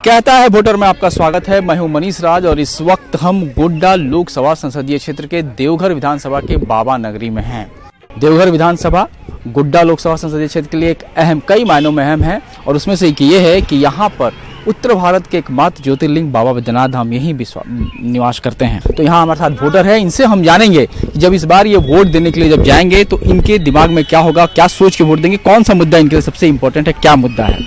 कहता है वोटर में आपका स्वागत है। मैं हूं मनीष राज और इस वक्त हम गोड्डा लोकसभा संसदीय क्षेत्र के देवघर विधानसभा के बाबा नगरी में हैं। देवघर विधानसभा गोड्डा लोकसभा संसदीय क्षेत्र के लिए एक अहम, कई मायनों में अहम है और उसमें से एक ये है कि यहाँ पर उत्तर भारत के एकमात्र ज्योतिर्लिंग बाबा बैद्यनाथ धाम यहीं निवास करते हैं। तो यहाँ हमारे साथ वोटर है, इनसे हम जानेंगे कि जब इस बार ये वोट देने के लिए जब जाएंगे तो इनके दिमाग में क्या होगा, क्या सोच के वोट देंगे, कौन सा मुद्दा इनके लिए सबसे इम्पोर्टेंट है, क्या मुद्दा है।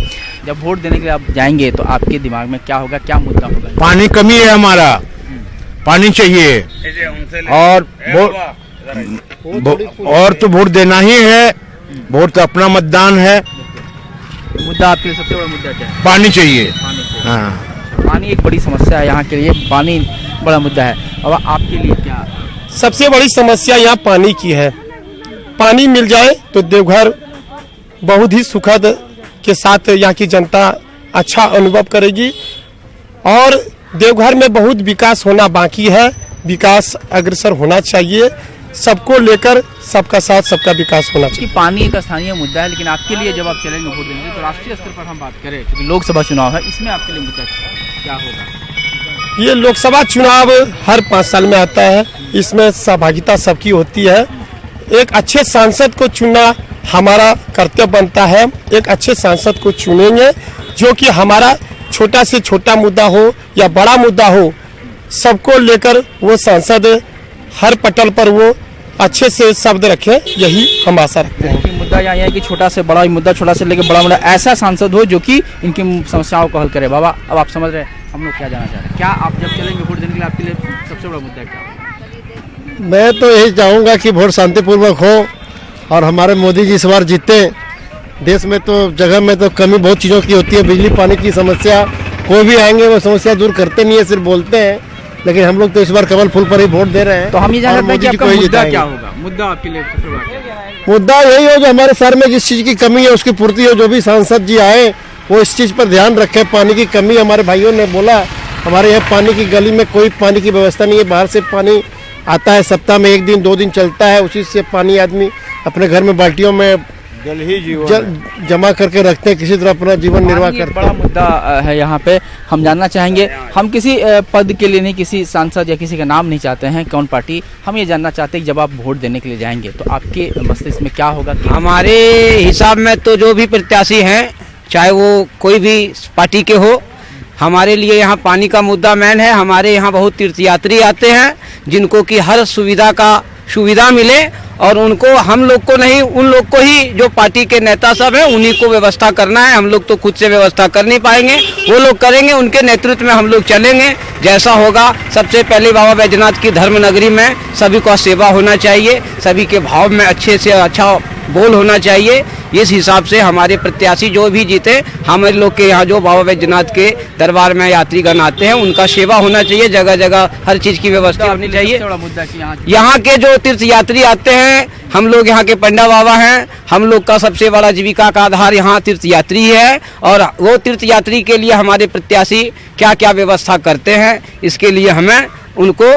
जब वोट देने के लिए आप जाएंगे तो आपके दिमाग में क्या होगा, क्या मुद्दा होगा। पानी कमी है, हमारा पानी चाहिए और तो वोट देना ही है। वोट तो अपना मतदान है। मुद्दा आपके लिए सबसे बड़ा मुद्दा क्या है? पानी चाहिए। हाँ, पानी एक बड़ी समस्या है यहाँ के लिए, पानी बड़ा मुद्दा है। और आपके लिए क्या? सबसे बड़ी समस्या यहाँ पानी की है। पानी मिल जाए तो देवघर बहुत ही सुखद के साथ यहाँ की जनता अच्छा अनुभव करेगी और देवघर में बहुत विकास होना बाकी है। विकास अग्रसर होना चाहिए, सबको लेकर सबका साथ सबका विकास होना चाहिए। पानी एक स्थानीय मुद्दा है, लेकिन आपके लिए जब आप चलेंगे वोट देंगे तो राष्ट्रीय स्तर पर हम बात करें, क्योंकि लोकसभा चुनाव है, इसमें आपके लिए मुद्दा क्या होगा? ये लोकसभा चुनाव हर 5 साल में आता है, इसमें सहभागिता सबकी होती है। एक अच्छे सांसद को चुनना हमारा कर्तव्य बनता है। एक अच्छे सांसद को चुनेंगे जो कि हमारा छोटा से छोटा मुद्दा हो या बड़ा मुद्दा हो, सबको लेकर वो सांसद हर पटल पर वो अच्छे से शब्द रखे, यही हम आशा रखते हैं। मुद्दा यहाँ है कि छोटा से बड़ा मुद्दा, छोटा से लेकर बड़ा मुद्दा, ऐसा सांसद हो जो कि इनकी समस्याओं को हल करे। बाबा, अब आप समझ रहे हैं हम लोग क्या जाना चाह रहे हैं। क्या आप जब चलेंगे वोट देने के लिए आपके लिए सबसे बड़ा मुद्दा क्या? मैं तो यही चाहूँगा कि वोट शांतिपूर्वक हो और हमारे मोदी जी इस बार जीते। देश में तो जगह में तो कमी बहुत चीज़ों की होती है, बिजली पानी की समस्या, कोई भी आएंगे वो समस्या दूर करते नहीं है, सिर्फ बोलते हैं। लेकिन हम लोग तो इस बार कमल फूल पर ही वोट दे रहे हैं। तो हम ये जानते हैं कि आपका मुद्दा क्या होगा? मुद्दा आपके लिए सबसे बड़ा क्या है? मुद्दा यही हो जो हमारे शहर में जिस चीज़ की कमी है उसकी पूर्ति हो। जो भी सांसद जी आए वो इस चीज़ पर ध्यान रखें। पानी की कमी, हमारे भाइयों ने बोला, हमारे यहाँ पानी की गली में कोई पानी की व्यवस्था नहीं है। बाहर से पानी आता है, सप्ताह में 1 दिन 2 दिन चलता है, उसी से पानी आदमी अपने घर में बाल्टियों में जमा करके रखते हैं, किसी तरह अपना जीवन निर्वाह करते हैं। बड़ा मुद्दा है यहाँ पे। हम जानना चाहेंगे, हम किसी पद के लिए नहीं, किसी सांसद या किसी का नाम नहीं चाहते हैं, कौन पार्टी, हम ये जानना चाहते हैं कि जब आप वोट देने के लिए जाएंगे तो आपके मस्तिष्क में क्या होगा? हमारे हिसाब में तो जो भी प्रत्याशी हैं, चाहे वो कोई भी पार्टी के हो, हमारे लिए यहाँ पानी का मुद्दा मेन है। हमारे यहाँ बहुत तीर्थयात्री आते हैं जिनको कि हर सुविधा मिले और उनको, हम लोग को नहीं, उन लोग को ही, जो पार्टी के नेता सब हैं उन्हीं को व्यवस्था करना है। हम लोग तो खुद से व्यवस्था कर नहीं पाएंगे, वो लोग करेंगे, उनके नेतृत्व में हम लोग चलेंगे। जैसा होगा, सबसे पहले बाबा बैद्यनाथ की धर्म नगरी में सभी को सेवा होना चाहिए, सभी के भाव में अच्छे से अच्छा बोल होना चाहिए। इस हिसाब से हमारे प्रत्याशी जो भी जीते, हमारे लोग के यहाँ जो बाबा बैद्यनाथ के दरबार में यात्रीगण आते हैं उनका सेवा होना चाहिए, जगह जगह हर चीज़ की व्यवस्था होनी चाहिए। यहाँ के जो तीर्थ यात्री आते हैं, हम लोग यहाँ के पंडा बाबा हैं, हम लोग का सबसे बड़ा जीविका का आधार यहाँ तीर्थ यात्री है और वो तीर्थ यात्री के लिए हमारे प्रत्याशी क्या क्या व्यवस्था करते हैं, इसके लिए हमें उनको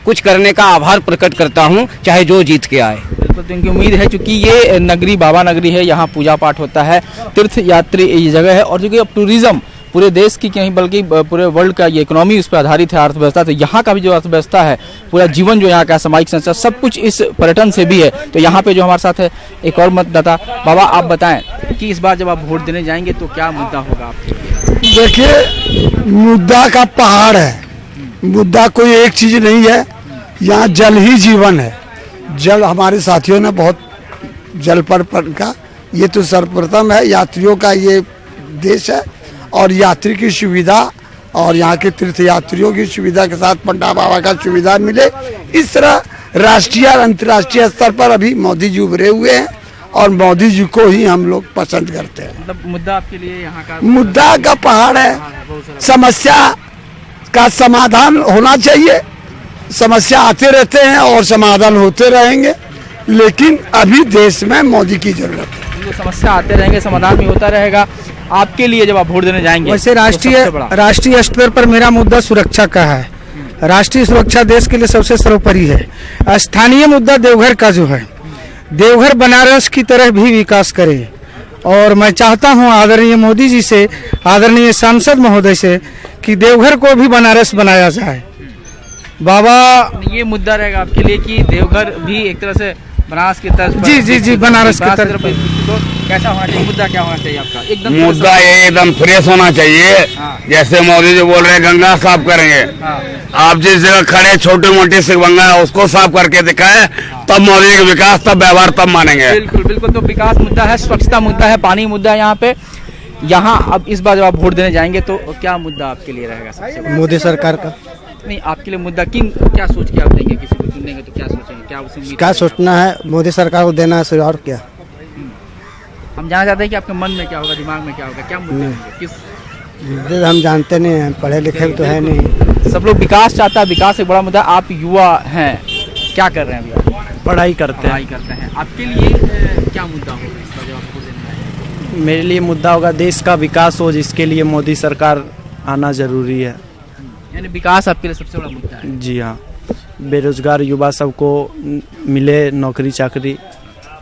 कुछ करने का आभार प्रकट करता हूँ, चाहे जो जीत के आए। बिल्कुल, तो इनकी उम्मीद है, क्योंकि ये नगरी बाबा नगरी है, यहाँ पूजा पाठ होता है, तीर्थ यात्री ये जगह है और जो कि अब टूरिज्म पूरे देश की नहीं बल्कि पूरे वर्ल्ड का ये इकोनॉमी उस पर आधारित है, अर्थव्यवस्था। तो यहाँ का भी जो अर्थव्यवस्था है, पूरा जीवन जो यहाँ का सामाजिक संस्था, सब कुछ इस पर्यटन से भी है। तो यहाँ पे जो हमारे साथ है एक और मतदाता, बाबा आप बताएं कि इस बार जब आप वोट देने जाएंगे तो क्या मुद्दा होगा आपके? देखिए, मुद्दा का पहाड़ है, मुद्दा कोई एक चीज नहीं है। यहाँ जल ही जीवन है। जल, हमारे साथियों ने बहुत जल पर का, ये तो सर्वप्रथम है। यात्रियों का ये देश है और यात्री की सुविधा और यहाँ के तीर्थ यात्रियों की सुविधा के साथ पंडा बाबा का सुविधा मिले, इस तरह राष्ट्रीय और अंतर्राष्ट्रीय स्तर पर अभी मोदी जी उभरे हुए हैं और मोदी जी को ही हम लोग पसंद करते हैं। मतलब मुद्दा आपके लिए यहाँ का मुद्दा का पहाड़ है। समस्या का समाधान होना चाहिए। समस्या आते रहते हैं और समाधान होते रहेंगे, लेकिन अभी देश में मोदी की जरूरत है। समस्या आते रहेंगे, समाधान भी होता रहेगा। आपके लिए जब आप वोट देने जाएंगे, वैसे राष्ट्रीय स्तर पर मेरा मुद्दा सुरक्षा का है। राष्ट्रीय सुरक्षा देश के लिए सबसे सर्वोपरि है। स्थानीय मुद्दा देवघर का जो है, देवघर बनारस की तरह भी विकास करे और मैं चाहता हूं आदरणीय मोदी जी से, आदरणीय सांसद महोदय से कि देवघर को भी बनारस बनाया जाए। बाबा ये मुद्दा रहेगा आपके लिए कि देवघर भी एक तरह से बनारस की तरफ, जी, बनारस की तरफ। तो कैसा होना चाहिए, मुद्दा क्या होना चाहिए आपका? एकदम मुद्दा ये एकदम फ्रेश होना चाहिए। हाँ। जैसे मोदी जी बोल रहे हैं गंगा साफ करेंगे, हाँ। आप जिस जगह खड़े छोटे मोटे से गंगा है उसको साफ करके दिखाए, तब मोदी जी का विकास, तब व्यवहार, तब मानेंगे। बिल्कुल बिल्कुल। तो विकास मुद्दा है, स्वच्छता मुद्दा है, पानी मुद्दा है यहाँ पे। यहाँ अब इस बार जब आप वोट देने जाएंगे तो क्या मुद्दा आपके लिए रहेगा सबसे बड़ा? मोदी सरकार का नहीं, आपके लिए मुद्दा क्या सोच के आप देंगे? किसी को चुनेंगे तो क्या सोचेंगे, क्या उसे उम्मीद क्या करेंगे? सोचना है, मोदी सरकार को देना है, और क्या। हम जानना चाहते हैं कि आपके मन में क्या होगा, दिमाग में क्या होगा, क्या मुद्दे होंगे, किस? हम जानते नहीं हैं, पढ़े लिखे तो है नहीं। सब लोग विकास चाहता है, विकास एक बड़ा मुद्दा। आप युवा हैं, क्या कर रहे हैं अभी आप? पढ़ाई करते पढ़ाई करते हैं। आपके लिए क्या मुद्दा होगा इस बार जब आप वोट देने जाएंगे? मेरे लिए मुद्दा होगा देश का विकास हो, जिसके लिए मोदी सरकार आना जरूरी है। यानी विकास आपके लिए सबसे बड़ा मुद्दा है। जी हाँ, बेरोजगार युवा सबको मिले नौकरी चाकरी,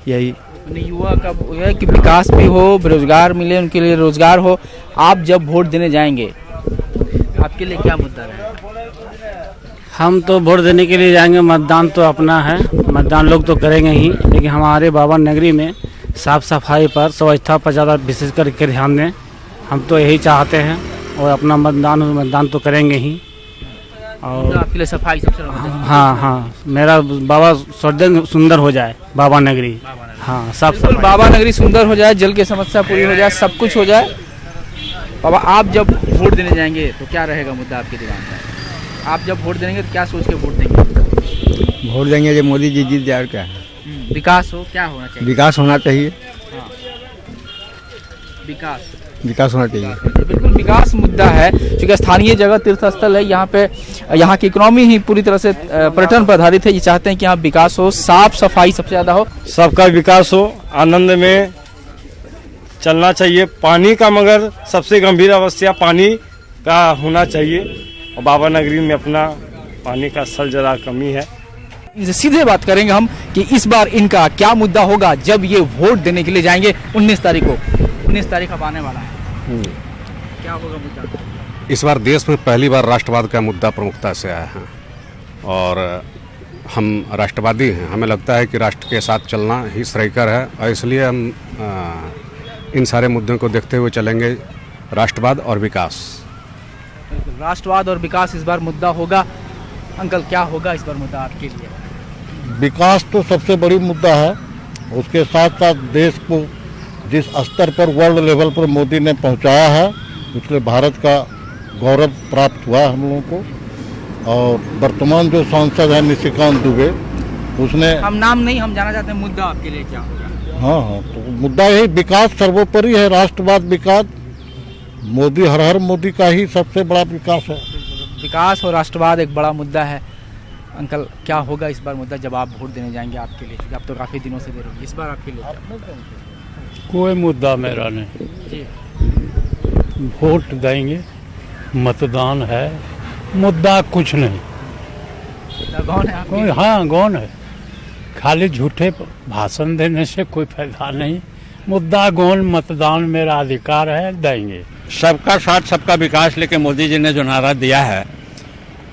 यही। यानी युवा का वो है कि विकास भी हो, बेरोजगार मिले, उनके लिए रोजगार हो। आप जब वोट देने जाएंगे आपके लिए क्या मुद्दा रहेगा? हम तो वोट देने के लिए जाएंगे, मतदान तो अपना है, मतदान लोग तो करेंगे ही, लेकिन हमारे बाबा नगरी में साफ सफाई पर, स्वच्छता पर ज़्यादा विशेष करके ध्यान दें। हम तो यही चाहते हैं और अपना मतदान तो करेंगे ही। और आपके लिए सफाई सबसे बड़ा मुद्दा है। हाँ, मेरा बाबा स्वर्ग सुंदर हो जाए, बाबा नगरी। हाँ, साफ बिल्कुल, सफाई। बाबा नगरी सुंदर हो जाए, जल की समस्या पूरी हो जाए, सब कुछ हो जाए। बाबा, आप जब वोट देने जाएंगे तो क्या रहेगा मुद्दा आपके दिमाग में? आप जब वोट देंगे तो क्या सोच के वोट देंगे? वोट देंगे जो मोदी जी जीत जाए, क्या है? विकास हो, क्या होना चाहिए? विकास होना चाहिए, हाँ। विकास होना चाहिए। बिल्कुल, विकास मुद्दा है क्योंकि स्थानीय जगह तीर्थ स्थल है। यहाँ पे यहाँ की इकोनॉमी ही पूरी तरह से पर्यटन पर आधारित है। ये चाहते हैं कि यहाँ विकास हो, साफ सफाई सबसे ज्यादा हो, सबका विकास हो, आनंद में चलना चाहिए। पानी का मगर सबसे गंभीर अवस्था पानी का होना चाहिए, और बाबा नगरी में अपना पानी का सल जरा कमी है। इनसे सीधे बात करेंगे हम कि इस बार इनका क्या मुद्दा होगा जब ये वोट देने के लिए जाएंगे 19 तारीख को। 19 तारीख अब आने वाला है, क्या होगा मुद्दा? इस बार देश में पहली बार राष्ट्रवाद का मुद्दा प्रमुखता से आया है और हम राष्ट्रवादी हैं। हमें लगता है कि राष्ट्र के साथ चलना ही श्रेयकर है और इसलिए हम इन सारे मुद्दों को देखते हुए चलेंगे, राष्ट्रवाद और विकास। राष्ट्रवाद और विकास इस बार मुद्दा होगा। अंकल, क्या होगा इस बार मुद्दा आपके लिए? विकास तो सबसे बड़ी मुद्दा है, उसके साथ साथ देश को जिस स्तर पर वर्ल्ड लेवल पर मोदी ने पहुंचाया है, उससे भारत का गौरव प्राप्त हुआ हम लोगों को। और वर्तमान जो सांसद है निशिकांत दुबे, उसने, हम नाम नहीं, हम जाना चाहते हैं मुद्दा आपके लिए क्या होगा? हाँ, तो मुद्दा यही विकास सर्वोपरि है, राष्ट्रवाद विकास। मोदी हर हर मोदी का ही सबसे बड़ा विकास है। विकास और राष्ट्रवाद एक बड़ा मुद्दा है। अंकल, क्या होगा इस बार मुद्दा जब आप वोट देने जाएंगे आपके लिए? क्योंकि आप तो काफी दिनों से दे रहे हैं, इस बार आपके लिए कोई मुद्दा मेरा नहीं जी। वोट देंगे, मतदान है, मुद्दा कुछ नहीं। कौन है आपके? हाँ, कौन है? खाली झूठे भाषण देने से कोई फायदा नहीं। मुद्दा गौन, मतदान मेरा अधिकार है, देंगे। सबका साथ सबका विकास लेके मोदी जी ने जो नारा दिया है,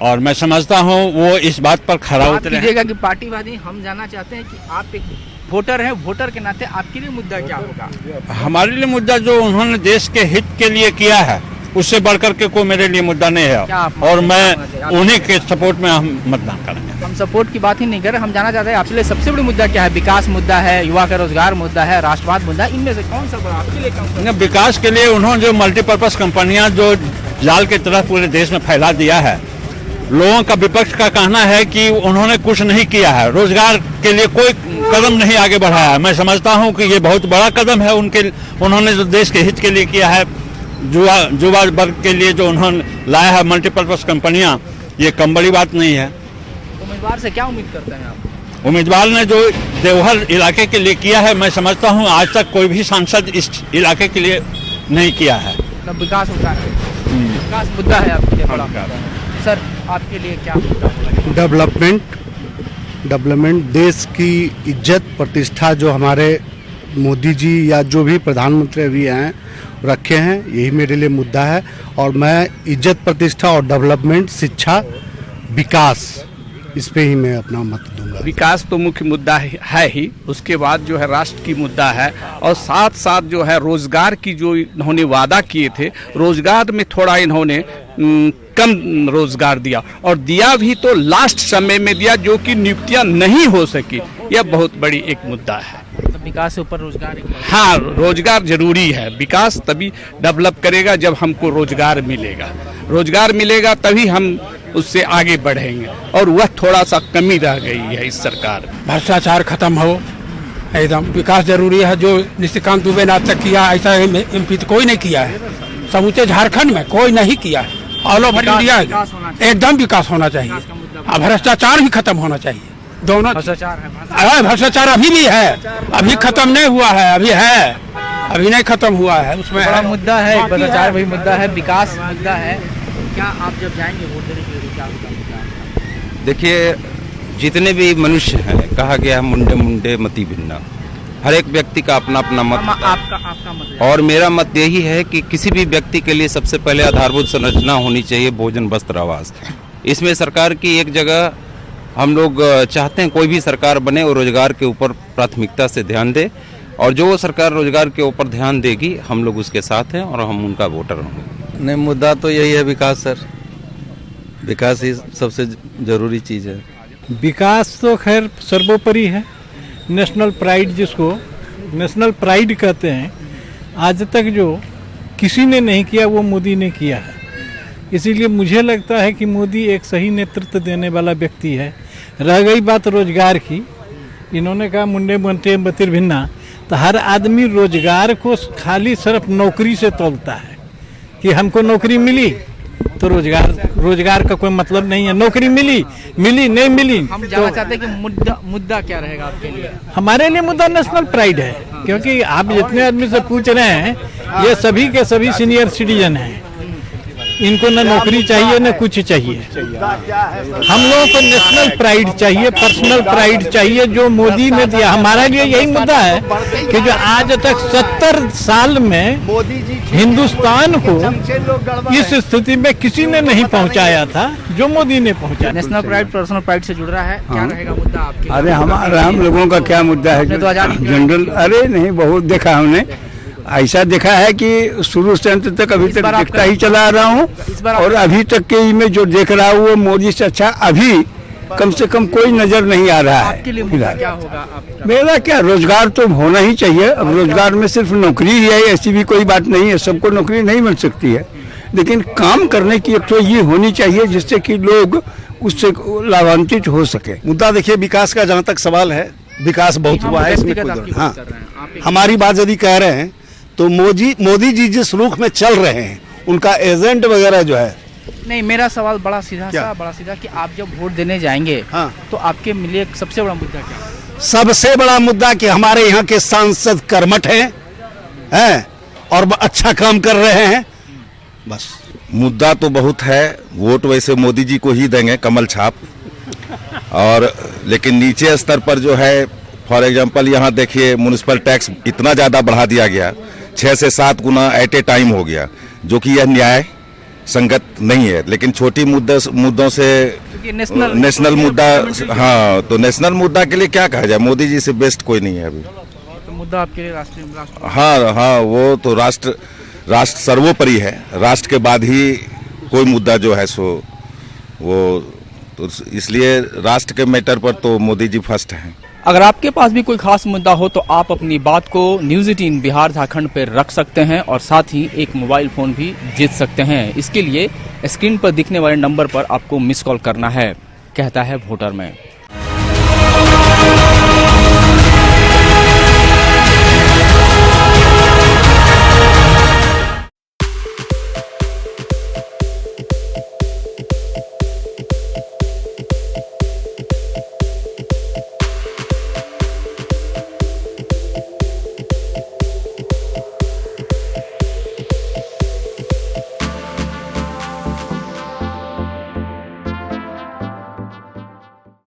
और मैं समझता हूँ वो इस बात पर खरा उतरे हैं। कीजिएगा कि पार्टीवादी, हम जानना चाहते हैं कि आप एक वोटर हैं, वोटर के नाते आपके लिए मुद्दा क्या होगा? हमारे लिए मुद्दा जो उन्होंने देश के हित के लिए किया है, उससे बढ़कर के कोई मेरे लिए मुद्दा नहीं है, और मैं उन्हीं के सपोर्ट में हम मतदान करेंगे। हम सपोर्ट की बात ही नहीं कर रहे, हम जानना चाहते हैं आपके लिए सबसे बड़ी मुद्दा क्या है? विकास मुद्दा है, युवा का रोजगार मुद्दा है, राष्ट्रवाद मुद्दा है, इनमें से कौन सा बड़ा आपके लिए? कौन सा? विकास के लिए उन्होंने जो मल्टीपर्पज कंपनियां जो जाल की तरह पूरे देश में फैला दिया है, लोगों का विपक्ष का कहना है कि उन्होंने कुछ नहीं किया है, रोजगार के लिए कोई कदम नहीं आगे बढ़ाया है। मैं समझता हूं कि ये बहुत बड़ा कदम है उन्होंने जो देश के हित के लिए किया है। युवा वर्ग के लिए जो उन्होंने लाया है मल्टीपर्पज कंपनियां, ये कम बड़ी बात नहीं है। उम्मीदवार से क्या उम्मीद करते हैं आप? उम्मीदवार ने जो देवघर इलाके के लिए किया है, मैं समझता हूं आज तक कोई भी सांसद इस इलाके के लिए नहीं किया है। तब विकास होता है, विकास मुद्दा है आपके लिए बड़ा। सर, आपके लिए क्या मुद्दा होगा? डेवलपमेंट, देश की इज्जत प्रतिष्ठा जो हमारे मोदी जी या जो भी प्रधानमंत्री अभी हैं रखे हैं, यही मेरे लिए मुद्दा है। और मैं इज्जत, प्रतिष्ठा और डेवलपमेंट, शिक्षा, विकास, इस पे ही मैं अपना मत दूंगा। विकास तो मुख्य मुद्दा है ही, उसके बाद जो है राष्ट्र की मुद्दा है, और साथ साथ जो है रोजगार की जो इन्होंने वादा किए थे, रोजगार में थोड़ा इन्होंने कम रोजगार दिया, और दिया भी तो लास्ट समय में दिया, जो कि नियुक्तियां नहीं हो सकी। यह बहुत बड़ी एक मुद्दा है। तो विकास से ऊपर रोजगार। हाँ, रोजगार जरूरी है। विकास तभी डेवलप करेगा जब हमको रोजगार मिलेगा। रोजगार मिलेगा तभी हम उससे आगे बढ़ेंगे, और वह थोड़ा सा कमी रह गई है इस सरकार। भ्रष्टाचार खत्म हो, एकदम विकास जरूरी है। जो निशिकांत दुबे ने आज तक किया, ऐसा एमपी तो कोई नहीं किया है। समूचे झारखंड में कोई नहीं किया है। ऑल ओवर इंडिया एकदम विकास होना चाहिए, और भ्रष्टाचार भी खत्म होना चाहिए। दोनों भ्रष्टाचार अभी भी है, अभी खत्म नहीं हुआ है, अभी है, अभी नहीं खत्म हुआ है। उसमें बड़ा मुद्दा है, भ्रष्टाचार भी मुद्दा है, विकास मुद्दा है। क्या आप जब जाएंगे वोट देने के लिए क्या होगा? देखिए, जितने भी मनुष्य हैं, कहा गया है मुंडे मुंडे मति भिन्ना, हर एक व्यक्ति का अपना अपना मत। आपका मत है। और मेरा मत यही है कि किसी भी व्यक्ति के लिए सबसे पहले आधारभूत संरचना होनी चाहिए, भोजन, वस्त्र, आवास। इसमें सरकार की एक जगह हम लोग चाहते हैं कोई भी सरकार बने और रोजगार के ऊपर प्राथमिकता से ध्यान दे, और जो सरकार रोजगार के ऊपर ध्यान देगी हम लोग उसके साथ हैं और हम उनका वोटर होंगे। नहीं, मुद्दा तो यही है विकास सर, विकास ही सबसे जरूरी चीज़ है। विकास तो खैर सर्वोपरि है। नेशनल प्राइड, जिसको नेशनल प्राइड कहते हैं, आज तक जो किसी ने नहीं किया वो मोदी ने किया है। इसीलिए मुझे लगता है कि मोदी एक सही नेतृत्व देने वाला व्यक्ति है। रह गई बात रोजगार की, इन्होंने कहा मुंडे मुंडे मति भिन्ना, तो हर आदमी रोजगार को खाली सिर्फ नौकरी से तोलता है कि हमको नौकरी मिली तो रोजगार का कोई मतलब नहीं है। नौकरी मिली नहीं मिली। हम जानना चाहते हैं कि मुद्दा क्या रहेगा आपके लिए? हमारे लिए मुद्दा नेशनल प्राइड है, क्योंकि आप जितने आदमी से पूछ रहे हैं, ये सभी के सभी सीनियर सिटीजन हैं। इनको न नौकरी चाहिए न कुछ चाहिए। हम लोगों को नेशनल प्राइड चाहिए, पर्सनल प्राइड चाहिए, जो मोदी ने दिया। हमारे लिए यही मुद्दा है कि जो आज तक 70 साल में हिंदुस्तान को इस स्थिति में किसी ने नहीं पहुंचाया था जो मोदी ने पहुंचाया। नेशनल प्राइड पर्सनल प्राइड से जुड़ रहा है, क्या रहेगा मुद्दा आपके? अरे हम लोगों का क्या मुद्दा है जनरल? अरे नहीं, बहुत देखा हमने, ऐसा देखा है कि शुरू से अंत तक अभी तक देखता ही चला आ रहा हूँ, और अभी तक के में जो देख रहा हूँ वो मोदी से अच्छा अभी कम से कम कोई नजर नहीं आ रहा है। आपके लिए मुद्दा क्या होगा आपका? मेरा क्या, रोजगार तो होना ही चाहिए। अब रोजगार में सिर्फ नौकरी ही है ऐसी भी कोई बात नहीं है, सबको नौकरी नहीं मिल सकती है, लेकिन काम करने की एक तो ये होनी चाहिए जिससे कि लोग उससे लाभान्वित हो सके। मुद्दा देखिए, विकास का जहाँ तक सवाल है, विकास बहुत हुआ है इसमें। हाँ, हमारी बात यदि कह रहे हैं तो मोदी जी जिस रुख में चल रहे हैं, उनका एजेंट वगैरह जो है। नहीं, मेरा सवाल बड़ा सीधा कि आप जब वोट देने जाएंगे, हाँ, तो आपके लिए सबसे बड़ा मुद्दा क्या? सबसे बड़ा मुद्दा कि हमारे यहाँ के सांसद कर्मठ हैं और अच्छा काम कर रहे हैं, बस। मुद्दा तो बहुत है। वोट वैसे मोदी जी को ही देंगे, कमल छाप। और लेकिन नीचे स्तर पर जो है, फॉर एग्जांपल यहाँ देखिए, म्युनिसिपल टैक्स इतना ज़्यादा बढ़ा दिया गया, 6 से 7 गुना एट ए टाइम हो गया, जो कि यह न्याय संगत नहीं है। लेकिन छोटी मुद्दों से नेशनल मुद्दा, हाँ, तो नेशनल मुद्दा के लिए क्या कहा जाए, मोदी जी से बेस्ट कोई नहीं है अभी। तो मुद्दा आपके लिए राष्ट्र? हाँ, वो तो राष्ट्र सर्वोपरि है। राष्ट्र के बाद ही कोई मुद्दा जो है सो वो, तो इसलिए राष्ट्र के मैटर पर तो मोदी जी फर्स्ट हैं। अगर आपके पास भी कोई खास मुद्दा हो तो आप अपनी बात को न्यूज़ 18 बिहार झारखंड पर रख सकते हैं, और साथ ही एक मोबाइल फोन भी जीत सकते हैं। इसके लिए स्क्रीन पर दिखने वाले नंबर पर आपको मिस कॉल करना है, कहता है वोटर में।